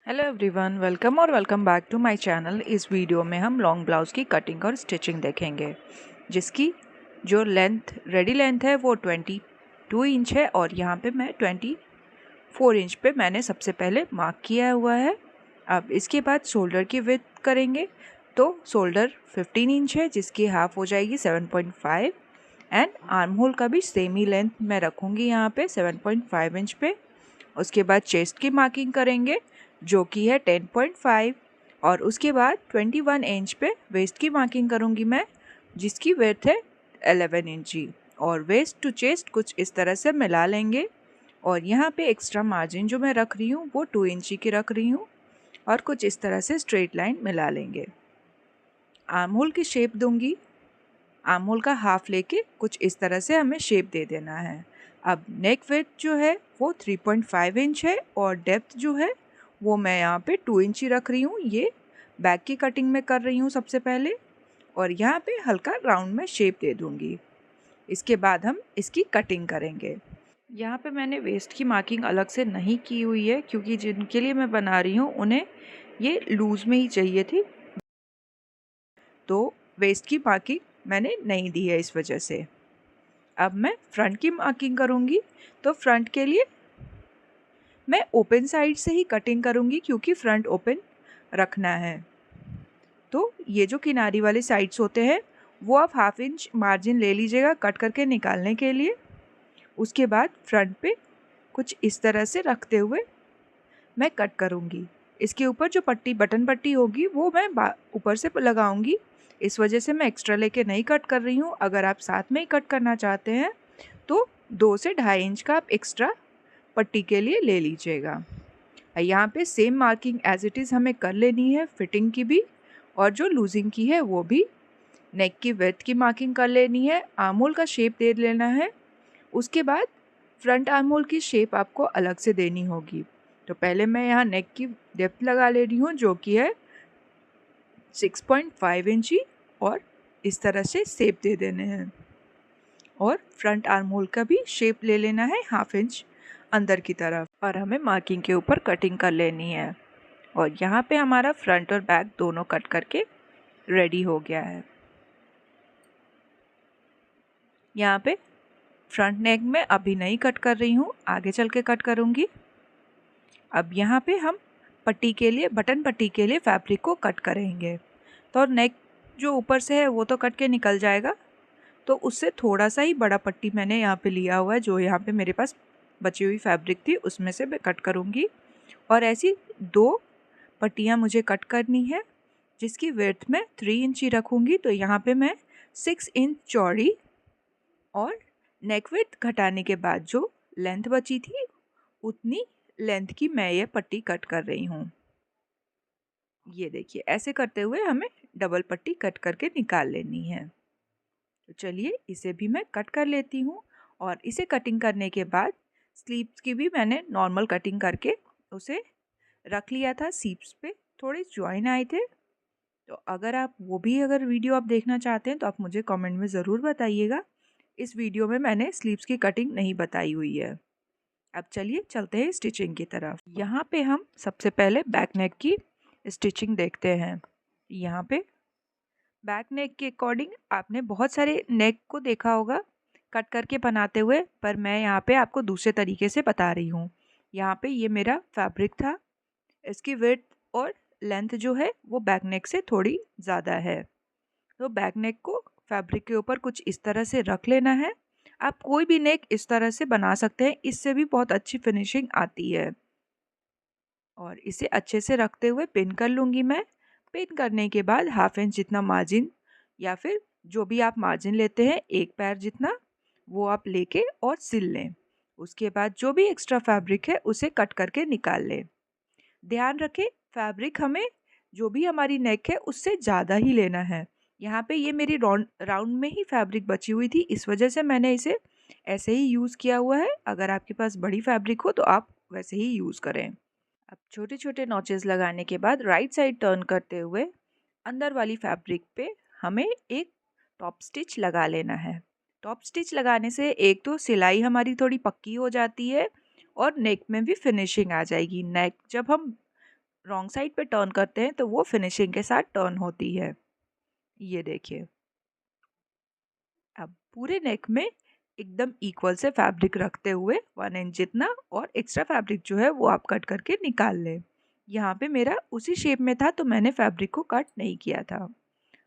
Hello everyone, welcome back to my channel. इस video में हम लॉन्ग ब्लाउज़ की कटिंग और स्टिचिंग देखेंगे, जिसकी जो रेडी लेंथ है वो 22 इंच है और यहाँ पे मैं 24 इंच पे मैंने सबसे पहले मार्क किया हुआ है। अब इसके बाद शोल्डर की विड्थ करेंगे, तो शोल्डर 15 इंच है जिसकी हाफ हो जाएगी 7.5 एंड आर्म होल का भी सेम ही लेंथ मैं रखूँगी यहाँ पे 7.5 इंच पे। उसके बाद चेस्ट की मार्किंग करेंगे जो कि है 10.5 और उसके बाद 21 इंच पे वेस्ट की मार्किंग करूँगी मैं, जिसकी विड्थ है 11 इंची और वेस्ट टू चेस्ट कुछ इस तरह से मिला लेंगे। और यहाँ पे एक्स्ट्रा मार्जिन जो मैं रख रही हूँ वो 2 इंची की रख रही हूँ और कुछ इस तरह से स्ट्रेट लाइन मिला लेंगे। आर्म होल की शेप दूंगी, आर्म होल का हाफ लेके कुछ इस तरह से हमें शेप दे देना है। अब नेक विड्थ जो है वो 3.5 इंच है और डेप्थ जो है वो मैं यहाँ पे 2 इंच ही रख रही हूँ। ये बैक की कटिंग में कर रही हूँ सबसे पहले और यहाँ पे हल्का राउंड में शेप दे दूँगी। इसके बाद हम इसकी कटिंग करेंगे। यहाँ पे मैंने वेस्ट की मार्किंग अलग से नहीं की हुई है क्योंकि जिनके लिए मैं बना रही हूँ उन्हें ये लूज़ में ही चाहिए थी, तो वेस्ट की मार्किंग मैंने नहीं दी है इस वजह से। अब मैं फ्रंट की मार्किंग करूँगी, तो फ्रंट के लिए मैं ओपन साइड से ही कटिंग करूँगी क्योंकि फ्रंट ओपन रखना है। तो ये जो किनारी वाले साइड्स होते हैं वो आप हाफ इंच मार्जिन ले लीजिएगा कट करके निकालने के लिए। उसके बाद फ्रंट पे कुछ इस तरह से रखते हुए मैं कट करूँगी। इसके ऊपर जो पट्टी बटन पट्टी होगी वो मैं ऊपर से लगाऊँगी, इस वजह से मैं एक्स्ट्रा लेके नहीं कट कर रही हूँ। अगर आप साथ में ही कट करना चाहते हैं तो 2 से 2.5 इंच का आप एक्स्ट्रा पट्टी के लिए ले लीजिएगा। यहाँ पे same marking as it is हमें कर लेनी है, फिटिंग की भी और जो लूजिंग की है वो भी। नेक की विड्थ की मार्किंग कर लेनी है, आर्म होल का शेप दे लेना है। उसके बाद फ्रंट आर्म होल की शेप आपको अलग से देनी होगी। तो पहले मैं यहाँ नेक की डेप्थ लगा ले रही हूँ जो कि है 6.5 इंची और इस तरह से शेप दे देने हैं और फ्रंट आर्म होल का भी शेप ले लेना है हाफ इंच अंदर की तरफ और हमें मार्किंग के ऊपर कटिंग कर लेनी है। और यहाँ पे हमारा फ्रंट और बैक दोनों कट करके रेडी हो गया है। यहाँ पे फ्रंट नेक में अभी नहीं कट कर रही हूँ, आगे चल के कट करूँगी। अब यहाँ पे हम पट्टी के लिए बटन पट्टी के लिए फैब्रिक को कट करेंगे, तो नेक जो ऊपर से है वो तो कट के निकल जाएगा, तो उससे थोड़ा सा ही बड़ा पट्टी मैंने यहाँ पे लिया हुआ है। जो यहाँ पे मेरे पास बची हुई फैब्रिक थी उसमें से मैं कट करूँगी और ऐसी 2 पट्टियाँ मुझे कट करनी है जिसकी विड्थ मैं 3 इंच ही रखूँगी। तो यहाँ पे मैं 6 इंच चौड़ी और नेक विड्थ घटाने के बाद जो लेंथ बची थी उतनी लेंथ की मैं ये पट्टी कट कर रही हूँ। ये देखिए, ऐसे करते हुए हमें डबल पट्टी कट करके निकाल लेनी है। तो चलिए इसे भी मैं कट कर लेती हूँ और इसे कटिंग करने के बाद स्लीव्स की भी मैंने नॉर्मल कटिंग करके उसे रख लिया था। सीप्स पे थोड़े जॉइन आए थे, तो अगर वीडियो आप देखना चाहते हैं तो आप मुझे कमेंट में ज़रूर बताइएगा। इस वीडियो में मैंने स्लीव्स की कटिंग नहीं बताई हुई है। अब चलिए चलते हैं स्टिचिंग की तरफ। यहाँ पे हम सबसे पहले बैक नेक की स्टिचिंग देखते हैं। यहाँ पे बैक नेक के अकॉर्डिंग आपने बहुत सारे नेक को देखा होगा कट करके बनाते हुए, पर मैं यहाँ पे आपको दूसरे तरीके से बता रही हूँ। यहाँ पे ये मेरा फैब्रिक था, इसकी विड्थ और लेंथ जो है वो बैक नेक से थोड़ी ज़्यादा है, तो बैक नेक को फैब्रिक के ऊपर कुछ इस तरह से रख लेना है। आप कोई भी नेक इस तरह से बना सकते हैं, इससे भी बहुत अच्छी फिनिशिंग आती है। और इसे अच्छे से रखते हुए पिन कर लूँगी मैं। पिन करने के बाद हाफ इंच जितना मार्जिन या फिर जो भी आप मार्जिन लेते हैं 1 पैर जितना, वो आप लेके और सिल लें। उसके बाद जो भी एक्स्ट्रा फैब्रिक है उसे कट करके निकाल लें। ध्यान रखें, फैब्रिक हमें जो भी हमारी नेक है उससे ज़्यादा ही लेना है। यहाँ पे ये मेरी राउंड में ही फैब्रिक बची हुई थी, इस वजह से मैंने इसे ऐसे ही यूज़ किया हुआ है। अगर आपके पास बड़ी फैब्रिक हो तो आप वैसे ही यूज़ करें। अब छोटे छोटे नॉचेस लगाने के बाद राइट साइड टर्न करते हुए अंदर वाली फैब्रिक पे हमें एक टॉप स्टिच लगा लेना है। टॉप स्टिच लगाने से एक तो सिलाई हमारी थोड़ी पक्की हो जाती है और नेक में भी फिनिशिंग आ जाएगी। नेक जब हम रॉन्ग साइड पे टर्न करते हैं तो वो फिनिशिंग के साथ टर्न होती है। ये देखिए, अब पूरे नेक में एकदम इक्वल से फैब्रिक रखते हुए 1 इंच जितना और एक्स्ट्रा फैब्रिक जो है वो आप कट करके निकाल लें। यहाँ पे मेरा उसी शेप में था तो मैंने फैब्रिक को कट नहीं किया था।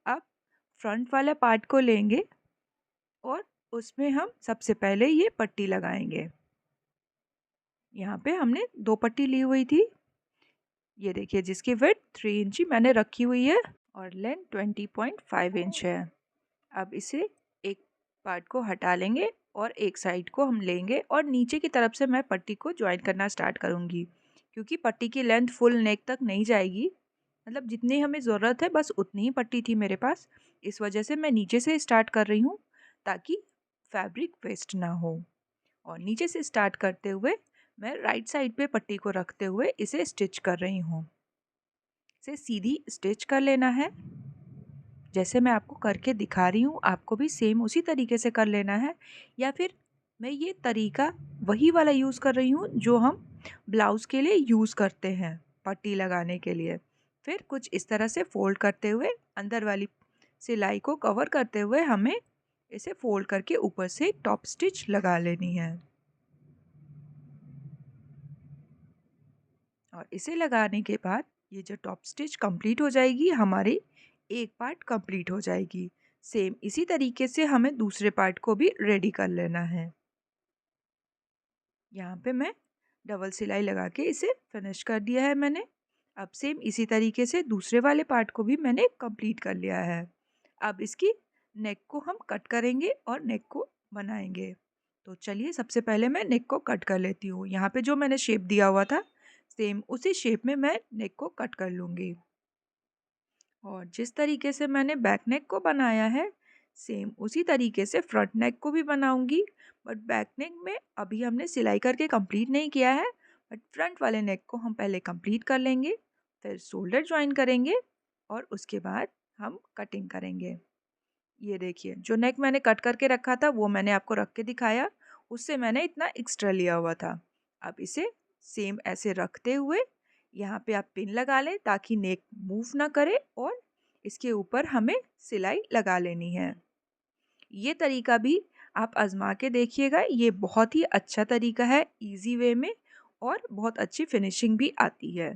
अब फ्रंट वाला पार्ट को लेंगे और उसमें हम सबसे पहले ये पट्टी लगाएंगे। यहाँ पे हमने 2 पट्टी ली हुई थी। ये देखिए, जिसकी विड्थ 3 इंच मैंने रखी हुई है और लेंथ 20.5 इंच है। अब इसे एक पार्ट को हटा लेंगे और एक साइड को हम लेंगे और नीचे की तरफ से मैं पट्टी को ज्वाइन करना स्टार्ट करूँगी, क्योंकि पट्टी की लेंथ फुल नेक तक नहीं जाएगी। मतलब जितनी हमें ज़रूरत है बस उतनी ही पट्टी थी मेरे पास। इस वजह से मैं नीचे से स्टार्ट कर रही हूँ ताकि फैब्रिक वेस्ट ना हो। और नीचे से स्टार्ट करते हुए मैं राइट साइड पे पट्टी को रखते हुए इसे स्टिच कर रही हूँ। इसे सीधी स्टिच कर लेना है। जैसे मैं आपको करके दिखा रही हूँ, आपको भी सेम उसी तरीके से कर लेना है, या फिर मैं ये तरीका वही वाला यूज़ कर रही हूँ जो हम ब्लाउज़ के लिए यूज़ करते हैं पट्टी लगाने के लिए। फिर कुछ इस तरह से फ़ोल्ड करते हुए अंदर वाली सिलाई को कवर करते हुए हमें इसे फ़ोल्ड करके ऊपर से टॉप स्टिच लगा लेनी है। और इसे लगाने के बाद ये जो टॉप स्टिच कंप्लीट हो जाएगी, हमारी एक पार्ट कंप्लीट हो जाएगी। सेम इसी तरीके से हमें दूसरे पार्ट को भी रेडी कर लेना है। यहाँ पे मैं डबल सिलाई लगा के इसे फिनिश कर दिया है मैंने। अब सेम इसी तरीके से दूसरे वाले पार्ट को भी मैंने कंप्लीट कर लिया है। अब इसकी नेक को हम कट करेंगे और नेक को बनाएंगे। तो चलिए, सबसे पहले मैं नेक को कट कर लेती हूँ। यहाँ पे जो मैंने शेप दिया हुआ था सेम उसी शेप में मैं नेक को कट कर लूँगी। और जिस तरीके से मैंने बैक नेक को बनाया है सेम उसी तरीके से फ्रंट नेक को भी बनाऊंगी। बट बैक नेक में अभी हमने सिलाई करके कंप्लीट नहीं किया है, बट फ्रंट वाले नेक को हम पहले कंप्लीट कर लेंगे, फिर शोल्डर ज्वाइन करेंगे और उसके बाद हम कटिंग करेंगे। ये देखिए, जो नेक मैंने कट करके रखा था वो मैंने आपको रख के दिखाया, उससे मैंने इतना एक्स्ट्रा लिया हुआ था। अब इसे सेम ऐसे रखते हुए यहाँ पे आप पिन लगा लें ताकि नेक मूव ना करे और इसके ऊपर हमें सिलाई लगा लेनी है। ये तरीका भी आप आजमा के देखिएगा, ये बहुत ही अच्छा तरीका है इजी वे में और बहुत अच्छी फिनिशिंग भी आती है।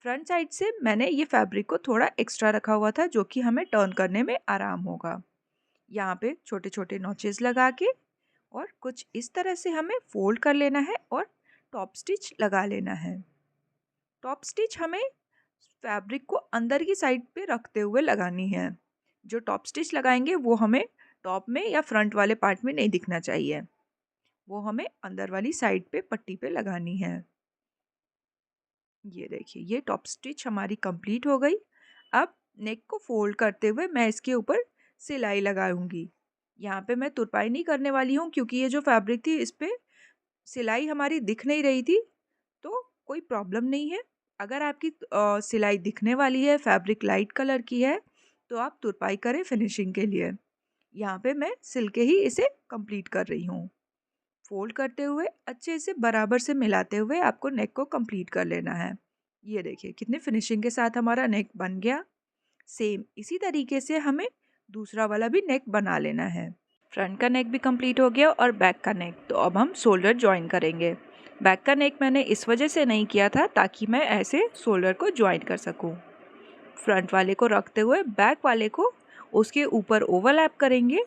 फ्रंट साइड से मैंने ये फैब्रिक को थोड़ा एक्स्ट्रा रखा हुआ था जो कि हमें टर्न करने में आराम होगा। यहाँ पे छोटे छोटे नॉचेस लगा के और कुछ इस तरह से हमें फोल्ड कर लेना है और टॉप स्टिच लगा लेना है। टॉप स्टिच हमें फैब्रिक को अंदर की साइड पे रखते हुए लगानी है। जो टॉप स्टिच लगाएंगे वो हमें टॉप में या फ्रंट वाले पार्ट में नहीं दिखना चाहिए, वो हमें अंदर वाली साइड पे पट्टी पे लगानी है। ये देखिए, ये टॉप स्टिच हमारी कंप्लीट हो गई। अब नेक को फोल्ड करते हुए मैं इसके ऊपर सिलाई लगाऊंगी। यहाँ पे मैं तुरपाई नहीं करने वाली हूँ क्योंकि ये जो फैब्रिक थी इस पे सिलाई हमारी दिख नहीं रही थी, तो कोई प्रॉब्लम नहीं है। अगर आपकी सिलाई दिखने वाली है, फैब्रिक लाइट कलर की है, तो आप तुरपाई करें फिनिशिंग के लिए। यहाँ पे मैं सिल के ही इसे कंप्लीट कर रही हूँ। फोल्ड करते हुए अच्छे से बराबर से मिलाते हुए आपको नेक को कंप्लीट कर लेना है। ये देखिए कितने फिनिशिंग के साथ हमारा नेक बन गया। सेम इसी तरीके से हमें दूसरा वाला भी नेक बना लेना है। फ्रंट का नेक भी कंप्लीट हो गया और बैक का नेक, तो अब हम शोल्डर ज्वाइन करेंगे। बैक का नेक मैंने इस वजह से नहीं किया था ताकि मैं ऐसे शोल्डर को ज्वाइन कर सकूं। फ्रंट वाले को रखते हुए बैक वाले को उसके ऊपर ओवरलैप करेंगे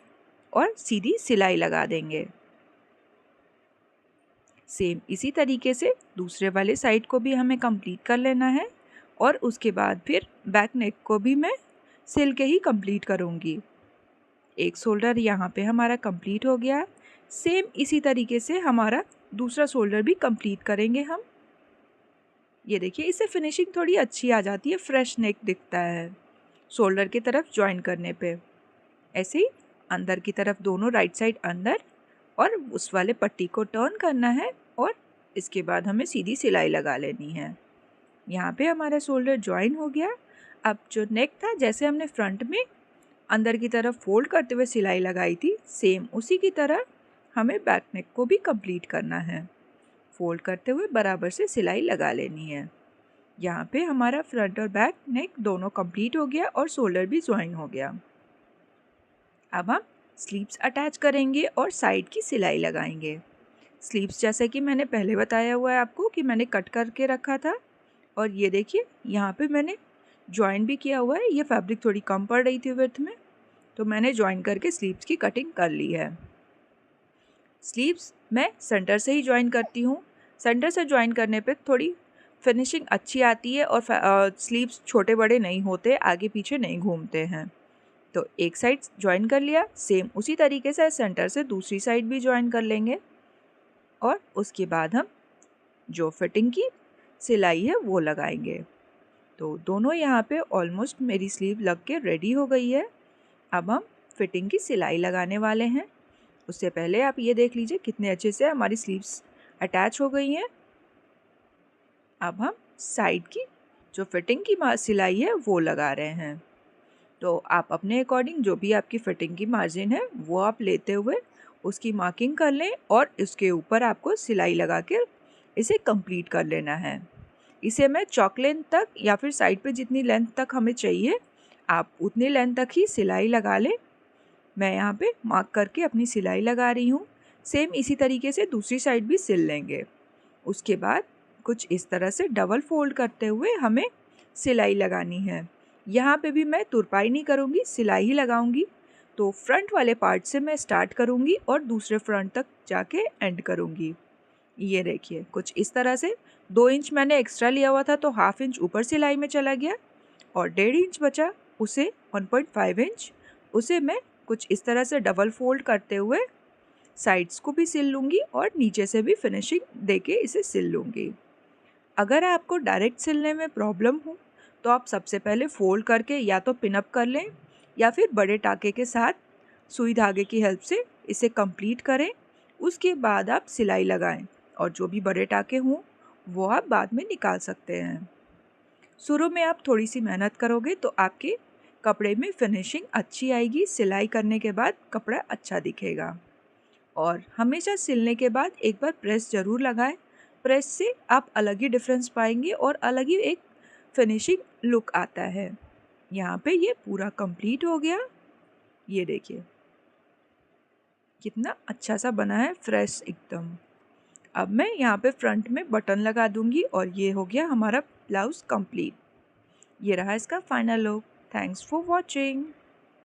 और सीधी सिलाई लगा देंगे। सेम इसी तरीके से दूसरे वाले साइड को भी हमें कंप्लीट कर लेना है और उसके बाद फिर बैक नेक को भी मैं सिल के ही कंप्लीट करूँगी। एक शोल्डर यहाँ पे हमारा कंप्लीट हो गया। सेम इसी तरीके से हमारा दूसरा शोल्डर भी कंप्लीट करेंगे हम। ये देखिए, इससे फिनिशिंग थोड़ी अच्छी आ जाती है, फ्रेश नेक दिखता है शोल्डर की तरफ ज्वाइन करने पे। ऐसे ही अंदर की तरफ दोनों राइट साइड अंदर और उस वाले पट्टी को टर्न करना है और इसके बाद हमें सीधी सिलाई लगा लेनी है। यहाँ पे हमारा शोल्डर ज्वाइन हो गया। अब जो नेक था, जैसे हमने फ्रंट में अंदर की तरफ फोल्ड करते हुए सिलाई लगाई थी, सेम उसी की तरह हमें बैक नेक को भी कंप्लीट करना है। फोल्ड करते हुए बराबर से सिलाई लगा लेनी है। यहाँ पे हमारा फ्रंट और बैक नेक दोनों कंप्लीट हो गया और शोल्डर भी ज्वाइन हो गया। अब हम स्लीव्स अटैच करेंगे और साइड की सिलाई लगाएंगे। स्लीव्स जैसे कि मैंने पहले बताया हुआ है आपको कि मैंने कट करके रखा था, और ये देखिए यहाँ पे मैंने ज्वाइन भी किया हुआ है। ये फैब्रिक थोड़ी कम पड़ रही थी विड्थ में, तो मैंने ज्वाइन करके स्लीव्स की कटिंग कर ली है। स्लीव्स मैं सेंटर से ही ज्वाइन करती हूँ। सेंटर से ज्वाइन करने पे थोड़ी फिनिशिंग अच्छी आती है और स्लीव्स छोटे बड़े नहीं होते, आगे पीछे नहीं घूमते हैं। तो एक साइड ज्वाइन कर लिया, सेम उसी तरीके से सेंटर से दूसरी साइड भी ज्वाइन कर लेंगे और उसके बाद हम जो फिटिंग की सिलाई है वो लगाएंगे। तो दोनों यहाँ पे ऑलमोस्ट मेरी स्लीव लग के रेडी हो गई है। अब हम फिटिंग की सिलाई लगाने वाले हैं। उससे पहले आप ये देख लीजिए कितने अच्छे से हमारी स्लीव्स अटैच हो गई हैं। अब हम साइड की जो फिटिंग की सिलाई है वो लगा रहे हैं। तो आप अपने अकॉर्डिंग जो भी आपकी फिटिंग की मार्जिन है वो आप लेते हुए उसकी मार्किंग कर लें और इसके ऊपर आपको सिलाई लगा कर इसे कंप्लीट कर लेना है। इसे मैं चॉक लेंथ तक या फिर साइड पे जितनी लेंथ तक हमें चाहिए आप उतनी लेंथ तक ही सिलाई लगा लें। मैं यहाँ पे मार्क करके अपनी सिलाई लगा रही हूँ। सेम इसी तरीके से दूसरी साइड भी सिल लेंगे। उसके बाद कुछ इस तरह से डबल फोल्ड करते हुए हमें सिलाई लगानी है। यहाँ पे भी मैं तुरपाई नहीं करूँगी, सिलाई ही लगाऊंगी। तो फ्रंट वाले पार्ट से मैं स्टार्ट करूँगी और दूसरे फ्रंट तक जाके एंड करूँगी। ये देखिए कुछ इस तरह से 2 इंच मैंने एक्स्ट्रा लिया हुआ था तो हाफ इंच ऊपर सिलाई में चला गया और 1.5 इंच बचा, उसे 1.5 इंच उसे मैं कुछ इस तरह से डबल फोल्ड करते हुए साइड्स को भी सिल लूँगी और नीचे से भी फिनिशिंग देके इसे सिल लूँगी। अगर आपको डायरेक्ट सिलने में प्रॉब्लम हो तो आप सबसे पहले फोल्ड करके या तो पिनअप कर लें या फिर बड़े टाके के साथ सुई धागे की हेल्प से इसे कंप्लीट करें। उसके बाद आप सिलाई लगाएं और जो भी बड़े टाके हों वो आप बाद में निकाल सकते हैं। शुरू में आप थोड़ी सी मेहनत करोगे तो आपके कपड़े में फिनिशिंग अच्छी आएगी। सिलाई करने के बाद कपड़ा अच्छा दिखेगा। और हमेशा सिलने के बाद एक बार प्रेस ज़रूर लगाएं। प्रेस से आप अलग ही डिफरेंस पाएंगे और अलग ही एक फिनिशिंग लुक आता है। यहाँ पे ये पूरा कंप्लीट हो गया। ये देखिए कितना अच्छा सा बना है, फ्रेश एकदम। अब मैं यहाँ पे फ्रंट में बटन लगा दूंगी और ये हो गया हमारा ब्लाउज कंप्लीट। ये रहा इसका final look. Thanks for watching.